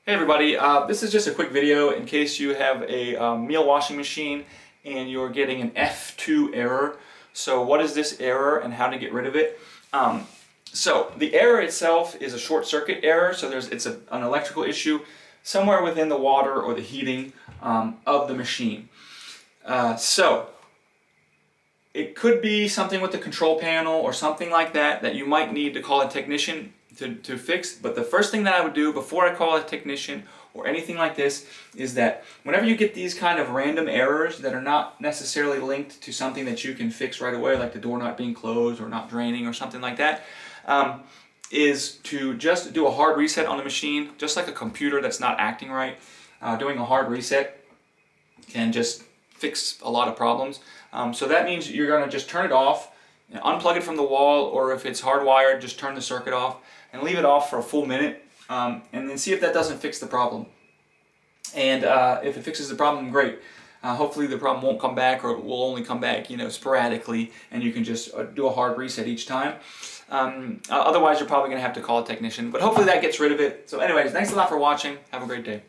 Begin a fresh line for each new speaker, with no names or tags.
Hey everybody, this is just a quick video in case you have a Miele washing machine and you're getting an F2 error. So what is this error and how to get rid of it? So the error itself is a short circuit error, so it's an electrical issue somewhere within the water or the heating of the machine. So it could be something with the control panel or something like that you might need to call a technician to fix. But the first thing that I would do before I call a technician or anything like this is that whenever you get these kind of random errors that are not necessarily linked to something that you can fix right away, like the door not being closed or not draining or something like that, is to just do a hard reset on the machine, just like a computer that's not acting right. Doing a hard reset can just fix a lot of problems. So that means you're going to just turn it off, unplug it from the wall, or if it's hardwired, just turn the circuit off and leave it off for a full minute, and then see if that doesn't fix the problem. And if it fixes the problem, great. Hopefully the problem won't come back, or it will only come back, sporadically, and you can just do a hard reset each time. Otherwise, you're probably going to have to call a technician, but hopefully that gets rid of it. So anyways, thanks a lot for watching. Have a great day.